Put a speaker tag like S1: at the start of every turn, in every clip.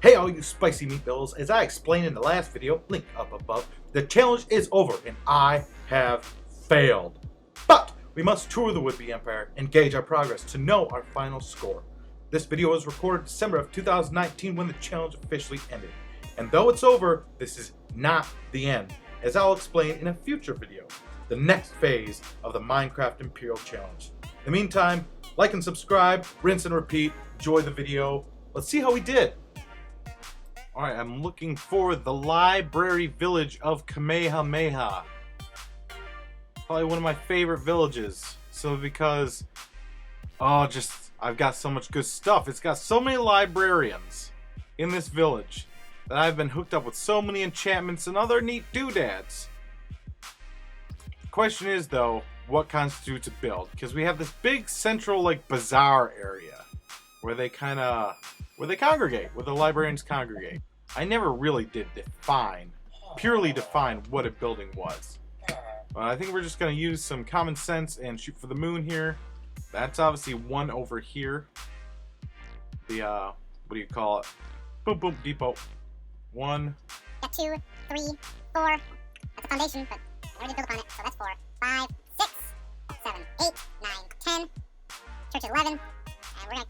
S1: Hey all you spicy meatballs, as I explained in the last video, link up above, the challenge is over and I have failed. But we must tour the would-be empire and gauge our progress to know our final score. This video was recorded December of 2019 when the challenge officially ended. And though it's over, this is not the end, as I'll explain in a future video, the next phase of the Minecraft Imperial Challenge. In the meantime, like and subscribe, rinse and repeat, enjoy the video. Let's see how we did. Alright, I'm looking for the library village of Kamehameha. Probably one of my favorite villages. So because, I've got so much good stuff. It's got so many librarians in this village that I've been hooked up with so many enchantments and other neat doodads. The question is though, what constitutes a build? Because we have this big central bazaar area where they congregate, where the librarians congregate. I never really did purely define what a building was. I think we're just going to use some common sense and shoot for the moon here. That's obviously one over here. The, what do you call it? Boom, boom, depot. 1.
S2: Got 2, 3, 4. That's a foundation, but I already built upon it, so that's 4. 5, 6, 7, 8, 9, 10. Church is 11. And we're going to...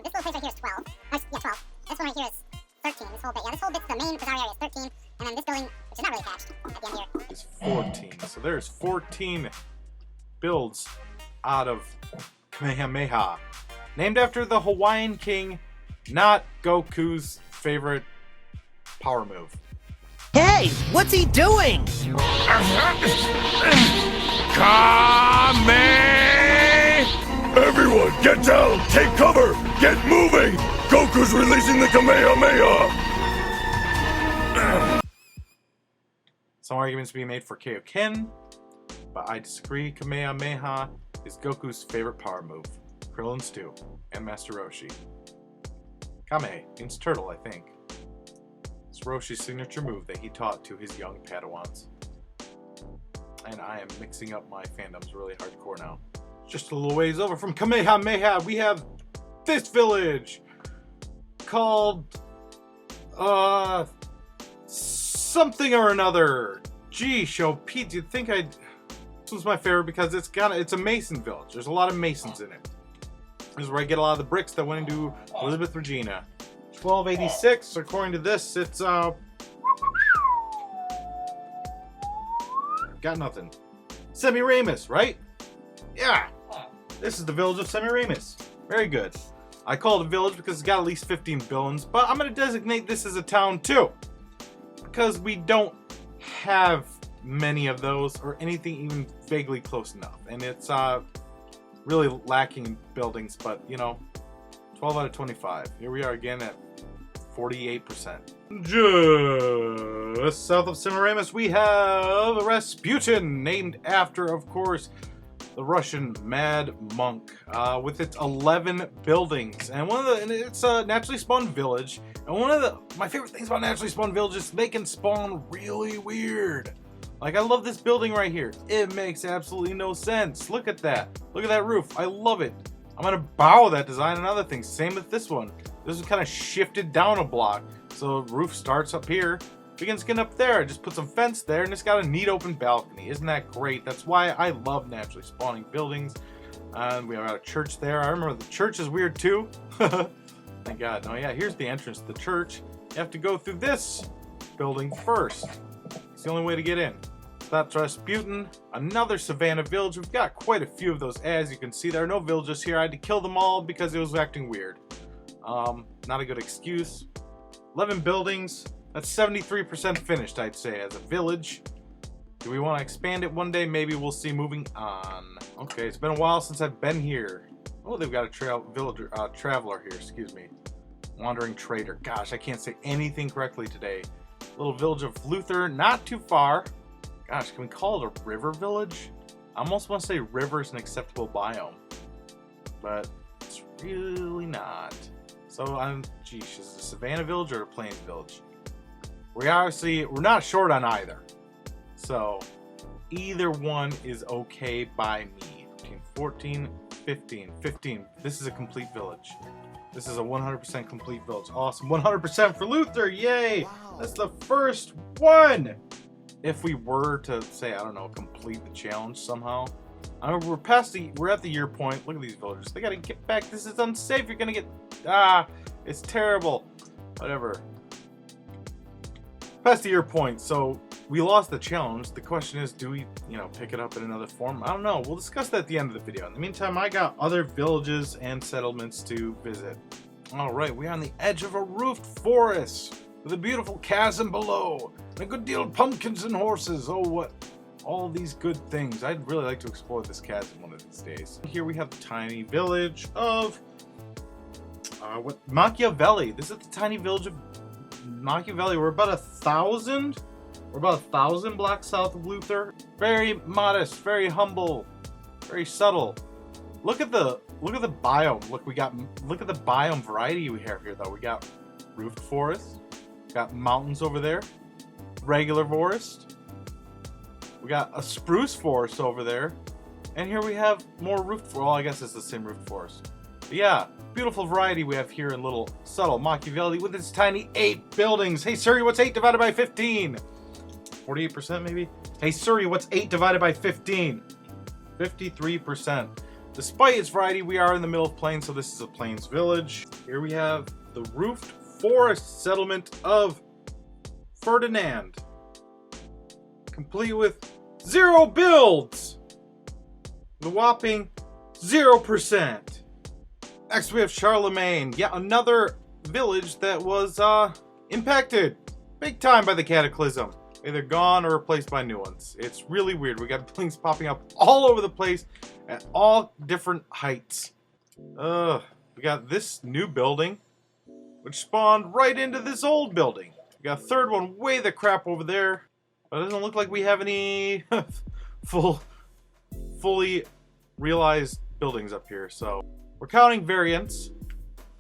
S2: This little place right here is 12. Yeah, 12. This one right here is 13. This whole bit. Yeah, this whole bit's the main bazaar area is 13. And then this building, which is not really attached at the end here,
S1: is 14. So there's 14 builds out of Kamehameha. Named after the Hawaiian king, not Goku's favorite power move.
S3: Hey, what's he doing?
S4: Kame! Everyone, get down! Take cover! Get moving! Goku's releasing the Kamehameha!
S1: Some arguments being made for Kaioken, but I disagree. Kamehameha is Goku's favorite power move. Krillin Stew and Master Roshi. Kame means turtle, I think. It's Roshi's signature move that he taught to his young Padawans. And I am mixing up my fandoms really hardcore now. Just a little ways over from Kamehameha, we have this village called something or another. Gee, show Pete, you'd think this was my favorite because it's a mason village. There's a lot of masons in it. This is where I get a lot of the bricks that went into Isabel Regina. 1286, according to this, it's got nothing. Semiramis, right? Yeah. This is the village of Semiramis. Very good. I call it a village because it's got at least 15 buildings, but I'm going to designate this as a town too. Because we don't have many of those or anything even vaguely close enough. And it's really lacking in buildings, but you know, 12 out of 25. Here we are again at 48%. Just south of Semiramis we have Rasputin, named after, of course, the Russian Mad Monk, with its 11 buildings, and it's a naturally spawned village. And one of my favorite things about naturally spawned villages is they can spawn really weird. Like, I love this building right here. It makes absolutely no sense. Look at that. Look at that roof. I love it. I'm gonna borrow that design and other things. Same with this one. This is kind of shifted down a block, so the roof starts up here, begins getting up there. Just put some fence there, and it's got a neat open balcony. Isn't that great? That's why I love naturally spawning buildings. And we have a church there. I remember the church is weird too. Thank God. Oh yeah, here's the entrance to the church. You have to go through this building first. It's the only way to get in. So that's Rasputin, another Savannah village. We've got quite a few of those. As you can see, there are no villages here. I had to kill them all because it was acting weird. Not a good excuse. 11 buildings. That's 73% finished, I'd say, as a village. Do we want to expand it one day? Maybe we'll see. Moving on. Okay, it's been a while since I've been here. Oh, they've got a traveler here, excuse me. Wandering trader. Gosh, I can't say anything correctly today. Little village of Luther, not too far. Gosh, can we call it a river village? I almost want to say river is an acceptable biome, but it's really not. So, geez, is it a Savannah village or a Plains village? We're not short on either. So, either one is okay by me. 14, 15. This is a complete village. This is a 100% complete village. Awesome. 100% for Luther. Yay. That's the first one. If we were to say, I don't know, complete the challenge somehow. I mean, we're at the year point. Look at these villagers. They gotta get back. This is unsafe. You're gonna get, it's terrible. Whatever. Past the year point, so we lost the challenge. The question is, do we, pick it up in another form? I don't know. We'll discuss that at the end of the video. In the meantime, I got other villages and settlements to visit. All right, we're on the edge of a roofed forest with a beautiful chasm below and a good deal of pumpkins and horses. Oh, what? All these good things. I'd really like to explore this chasm one of these days. Here we have the tiny village of Machiavelli. This is the tiny village of Machiavelli. We're about 1,000. We're about 1,000 blocks south of Luther. Very modest, very humble, very subtle. Look at the biome. Look at the biome variety we have here though. We got roofed forest, got mountains over there, regular forest. We got a spruce forest over there, and here we have more roofed forest. Well, I guess it's the same roofed forest. But yeah, beautiful variety we have here in little subtle Machiavelli with its tiny 8 buildings. Hey Siri, what's 8 divided by 15? 48% maybe? Hey Siri, what's 8 divided by 15? 53%. Despite its variety, we are in the middle of plains, so this is a plains village. Here we have the roofed forest settlement of Ferdinand. Complete with 0 builds! The whopping 0%. Next we have Charlemagne. Yet another village that was impacted big time by the cataclysm. Either gone or replaced by new ones. It's really weird. We got buildings popping up all over the place at all different heights. We got this new building, which spawned right into this old building. We got a third one way the crap over there. But it doesn't look like we have any fully realized buildings up here. So we're counting variants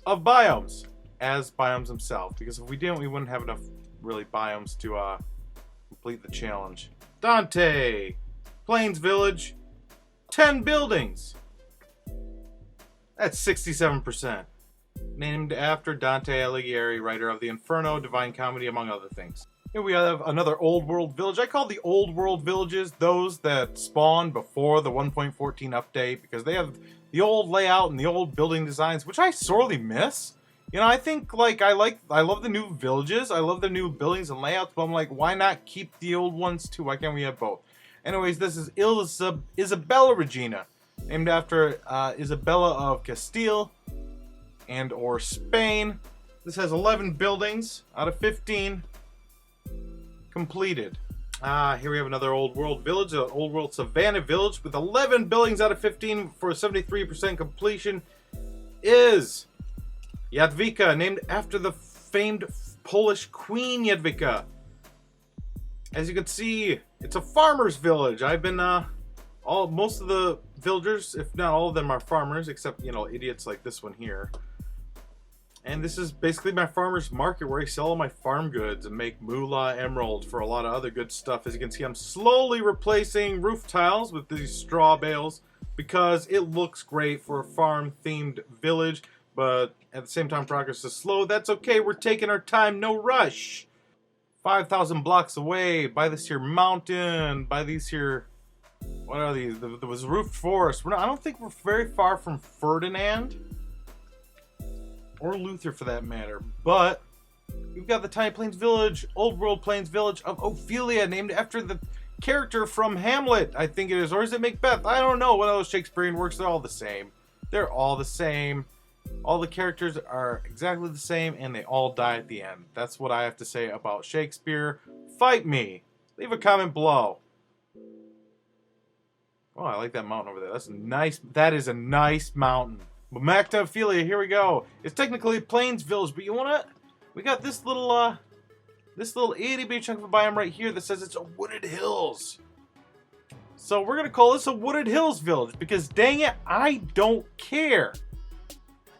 S1: of biomes as biomes themselves. Because if we didn't, we wouldn't have enough really biomes to complete the challenge. Dante, Plains Village, 10 buildings. That's 67%. Named after Dante Alighieri, writer of the Inferno, Divine Comedy, among other things. Here we have another old world village. I call the old world villages those that spawned before the 1.14 update because they have the old layout and the old building designs, which I sorely miss. I think I love the new villages. I love the new buildings and layouts, but I'm like, why not keep the old ones too? Why can't we have both? Anyways, this is Isabel Regina, named after Isabella of Castile and or Spain. This has 11 buildings out of 15 completed. Here we have another old world village, an old world savannah village with 11 buildings out of 15 for 73% completion is Vika, named after the famed Polish Queen Jadwiga. As you can see, it's a farmer's village. I've been most of the villagers, if not all of them, are farmers, except idiots like this one here. And this is basically my farmer's market where I sell all my farm goods and make moolah emerald for a lot of other good stuff. As you can see, I'm slowly replacing roof tiles with these straw bales because it looks great for a farm-themed village, but at the same time progress is slow. That's okay, we're taking our time, no rush. 5,000 blocks away, by this here mountain, by these here, what are these? There was roofed forest. I don't think we're very far from Ferdinand. Or Luther for that matter. But we've got the Tiny Plains Village, Old World Plains Village of Ophelia, named after the character from Hamlet, I think it is. Or is it Macbeth? I don't know. One of those Shakespearean works. They're all the same. They're all the same. All the characters are exactly the same, and they all die at the end. That's what I have to say about Shakespeare. Fight me. Leave a comment below. Oh, I like that mountain over there. That's nice. That is a nice mountain. But back to Ophelia, here we go. It's technically a plains village, but we got this little itty bitty chunk of a biome right here that says it's a wooded hills. So we're gonna call this a wooded hills village because dang it, I don't care.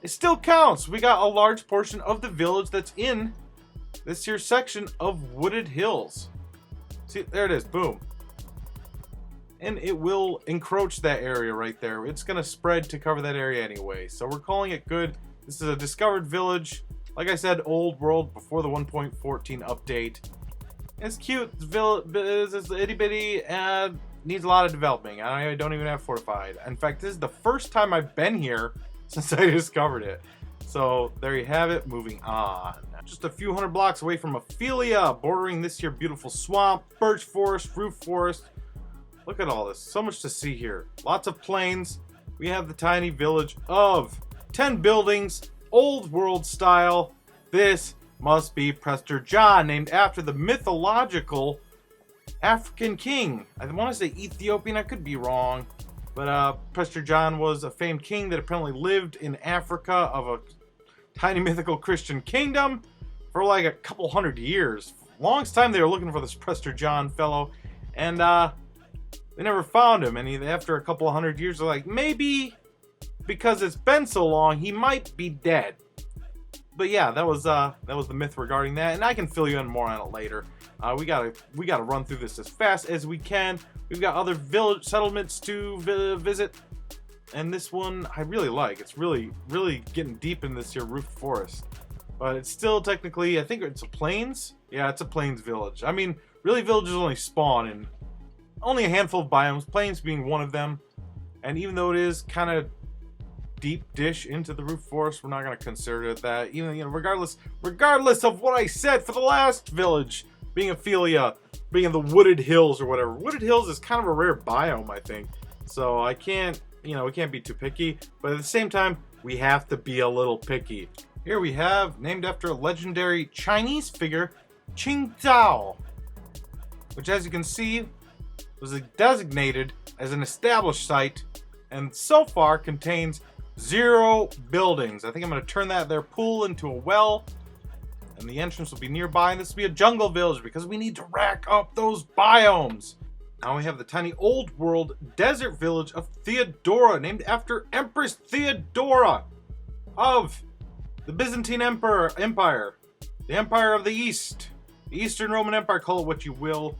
S1: It still counts. We got a large portion of the village that's in this here section of wooded hills. See, there it is, boom. And it will encroach that area right there. It's going to spread to cover that area anyway. So we're calling it good. This is a discovered village. Like I said, old world before the 1.14 update. It's cute. It's itty bitty and needs a lot of developing. I don't even have fortified. In fact, this is the first time I've been here since I discovered it. So there you have it. Moving on. Just a few hundred blocks away from Ophelia, bordering this here beautiful swamp, birch forest, roof forest. Look at all this. So much to see here. Lots of plains. We have the tiny village of 10 buildings, old world style. This must be Prester John, named after the mythological African king. I want to say Ethiopian, I could be wrong. But Prester John was a famed king that apparently lived in Africa of a tiny mythical Christian kingdom for like a couple hundred years. Longest time they were looking for this Prester John fellow, and they never found him. And after a couple hundred years, they're like, maybe because it's been so long, he might be dead. But yeah, that was the myth regarding that, and I can fill you in more on it later. We gotta run through this as fast as we can. We've got other village settlements to visit, and this one I really like. It's really getting deep in this here roof forest, but it's still technically, I think it's a plains. Yeah, it's a plains village. I mean, really, villages only spawn in only a handful of biomes, plains being one of them. And even though it is kind of deep dish into the roof forest, we're not going to consider it that. Even, regardless of what I said for the last village, being Ophelia, being in the wooded hills or whatever. Wooded hills is kind of a rare biome, I think. So I can't, we can't be too picky. But at the same time, we have to be a little picky. Here we have, named after a legendary Chinese figure, Qingdao, which, as you can see, was designated as an established site, and so far contains 0 buildings. I think I'm going to turn that their pool into a well, and the entrance will be nearby, and this will be a jungle village because we need to rack up those biomes. Now we have the tiny old world desert village of Theodora, named after Empress Theodora of the Byzantine Empire, the Empire of the East, the Eastern Roman Empire, call it what you will.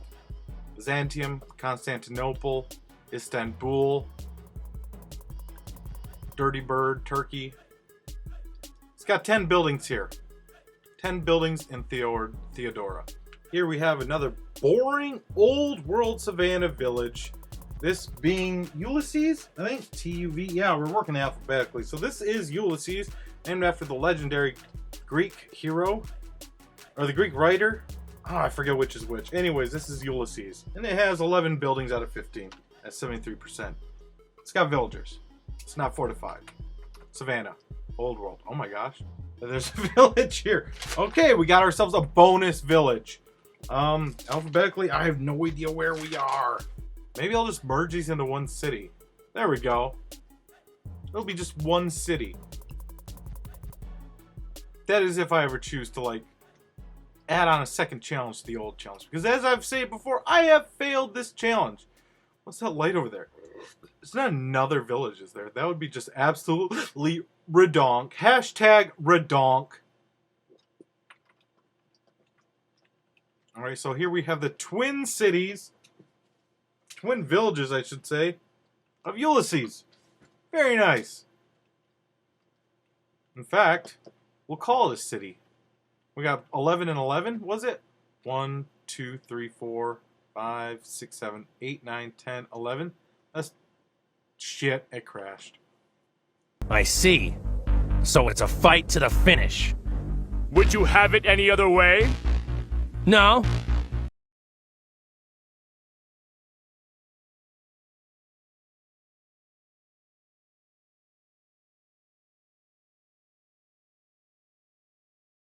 S1: Byzantium, Constantinople, Istanbul, Dirty Bird, Turkey. It's got 10 buildings here. 10 buildings in Theodora. Here we have another boring old world savannah village. This being Ulysses, I think, T-U-V. Yeah, we're working alphabetically. So this is Ulysses, named after the legendary Greek hero, or the Greek writer. Oh, I forget which is which. Anyways, this is Ulysses. And it has 11 buildings out of 15 at 73%. It's got villagers. It's not fortified. Savannah. Old world. Oh my gosh. There's a village here. Okay, we got ourselves a bonus village. Alphabetically, I have no idea where we are. Maybe I'll just merge these into one city. There we go. It'll be just one city. That is if I ever choose to, like, add on a second challenge to the old challenge. Because as I've said before, I have failed this challenge. What's that light over there? It's not another village, is there? That would be just absolutely redonk. Hashtag redonk. Alright, so here we have the twin cities. Twin villages, I should say, of Ulysses. Very nice. In fact, we'll call this city. We got 11 and 11, was it? 1, 2, 3, 4, 5, 6, 7, 8, 9, 10, 11. That's shit, it crashed.
S3: I see. So it's a fight to the finish.
S4: Would you have it any other way?
S3: No,